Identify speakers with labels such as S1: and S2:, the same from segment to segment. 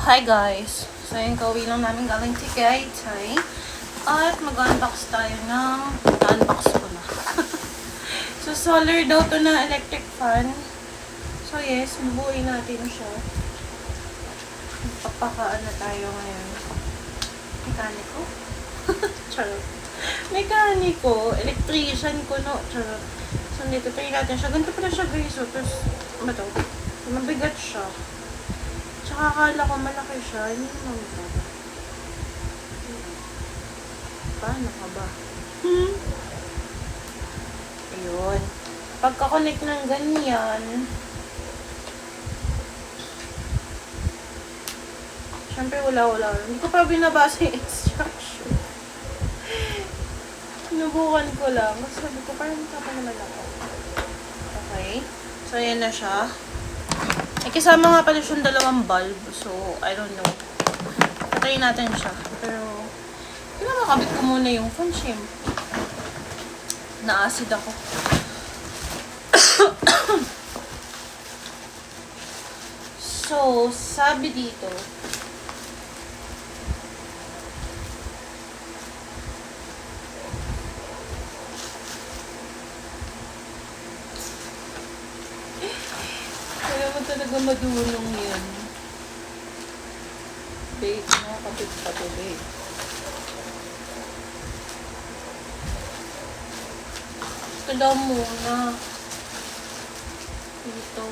S1: Hi guys! So yung kauwi lang namin galing Tagaytay. At mag-unbox tayo ng... unbox ko na. So solar daw to na electric fan. So yes, bubuuin natin siya. Magpapakaan na tayo ngayon. Mekaniko? Charot. Mekaniko. Electrician ko no. Charot. So dito try natin siya. Ganito pala siya guys. So, tapos, ano to? Mabigat siya. Tsaka akala ko malaki siya. Hindi naman ba? Paano ka ba? Ayun. Pagka-connect ng ganyan, syempre wala. Hindi ko pa binabasa yung instruction. Sinubukan ko lang. Kasi sabi ko, parang tapa naman ako. Okay. So, ayan na siya. Eh, kasama nga pala siyang dalawang bulb. So, I don't know. Patayin natin siya. Pero, makabit ko muna yung phone, syempre. Na-acid ako. So, sabi dito, kaya mo talaga madulong yan. Babe, nakakabit pa to, babe. Ito daw muna. Dito.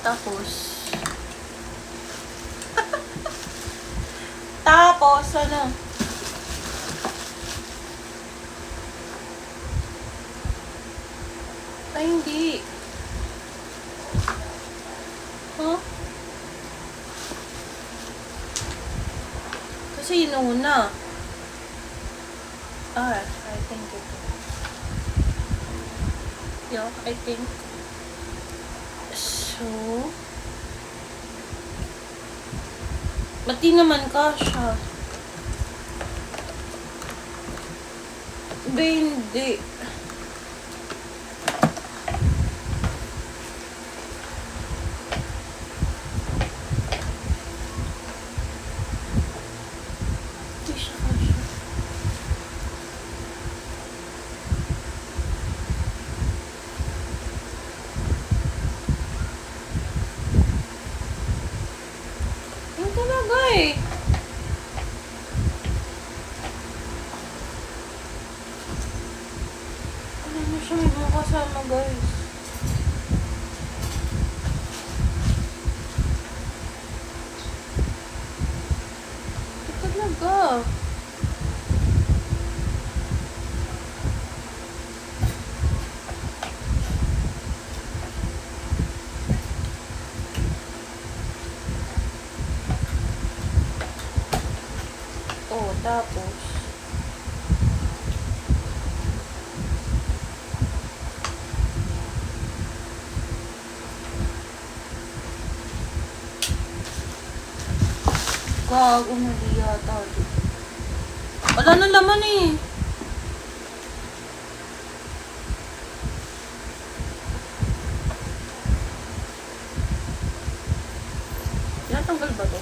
S1: Tapos, ano? Ay, hindi. Huh? Kasi yun una. I think ito. Yeah, I think. So, ba't di naman kasha? Hindi. Ano siya, may mga kasama guys. Ito talaga. Oh, tapos gago, mali yata. Wala na laman eh. Natanggal ba to?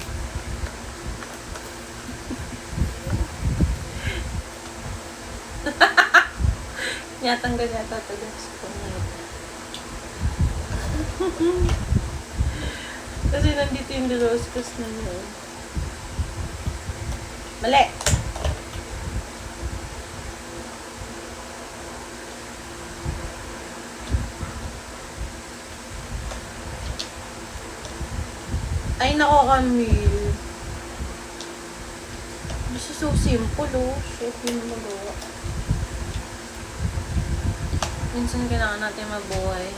S1: Natanggal yata ito guys. Kasi nandito yung Diroscos na yun. Mali! Ay, nako Camille. This is so simple, oh. Shit, yun na magawa. Minsan kailangan natin mabuhay.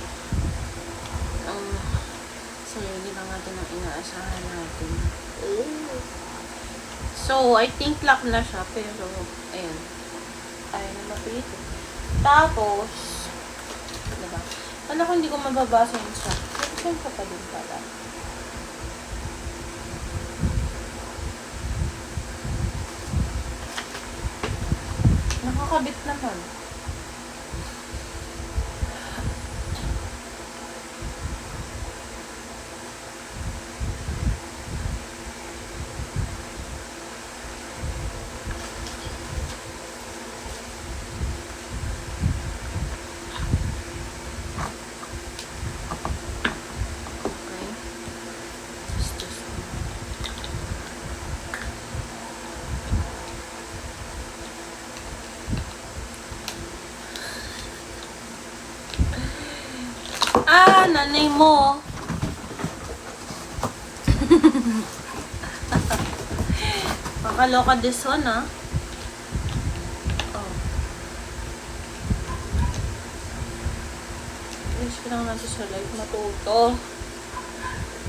S1: Sarili lang natin ang inaasahan natin. So, I think lock na siya, pero, ayan. Ayaw na mapit. Tapos, diba? Alam ko hindi ko mababasa yung siya. Saan ka pa din pala? Nakakabit naman. nanay mo. Pakaloka this one, ah. Oh. Wish ko lang natin sa life matuto.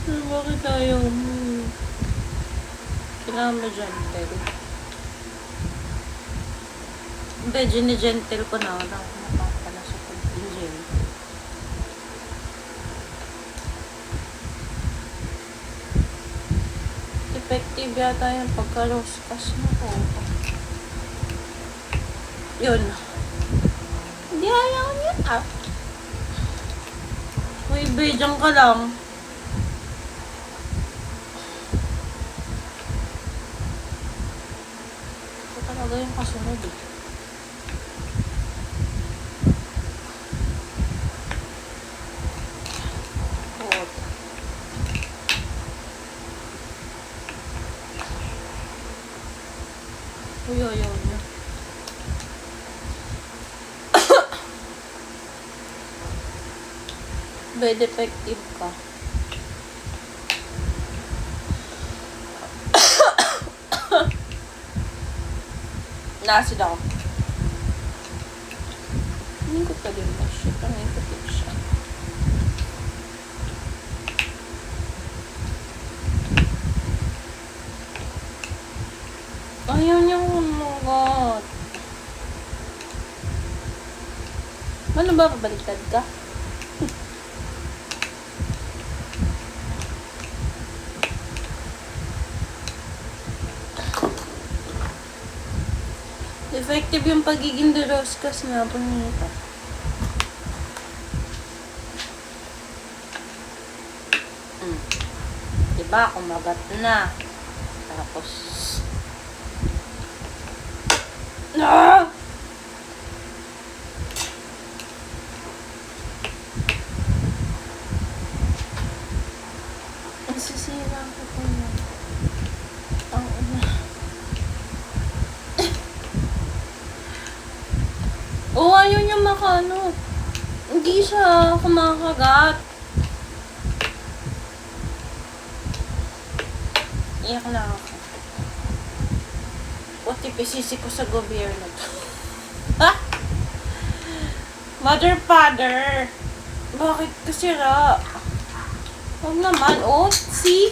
S1: Bakit ayaw mo? Kailangan mo gentle. Gini-gentle ko na. Wala akong mapapala sa pag-gentle. Effective yata yung pagka-roscas na ko. Yun. Hindi ayaw niya. Uy, bejang ka lang. Ito talaga yung kasunod eh. Uy, ayaw niya. Very defective ka. Naasid ako. Hindi ko pa din na shit. Ang ikutin siya. Ayaw niya kumagat. Ano ba? Pabaliktad ka? Effective yung pagiging deroscas nga po nito. Diba? Kumagat na. Tapos ah! Nasisira ko po na. Ang una. Oh, ayaw niya makano. Hindi siya kumakagat. Iyak na ako. What if isisi ko sa gobyerno to? Ha? Mother, father. Bakit kasira? Huwag naman. Oh, see?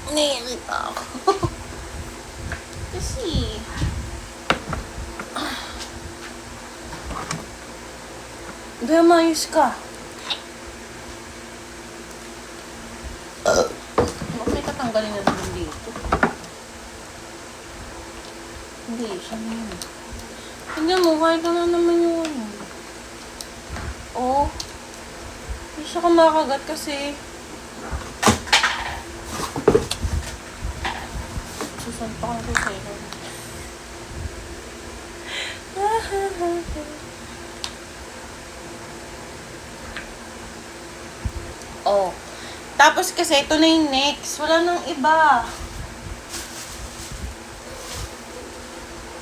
S1: Nailit ako. Kasi Daya mayos ka. Bakit tatanggalin na naman dito? Hindi, siya na yun. Hindi mo, kahit na naman yung ano. Oh. Hindi siya kumakagat kasi susuntakan ko sa'yo. Oh. Tapos kasi ito na yung next. Wala nang iba.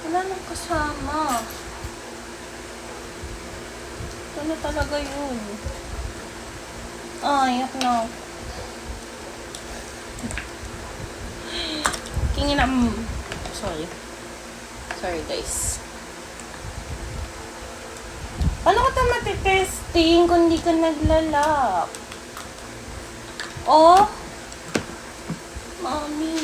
S1: Wala nang kasama. Ito na talaga yun. Ay, yak na. Kingin na. Sorry. Sorry, guys. Paano ko ito matitesting kung di ka naglalak? Oh? Mami.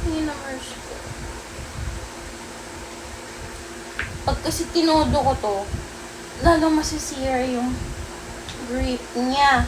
S1: Hindi na mercy ko. Pag kasi tinodo ko to, lalong masisira yung grip niya.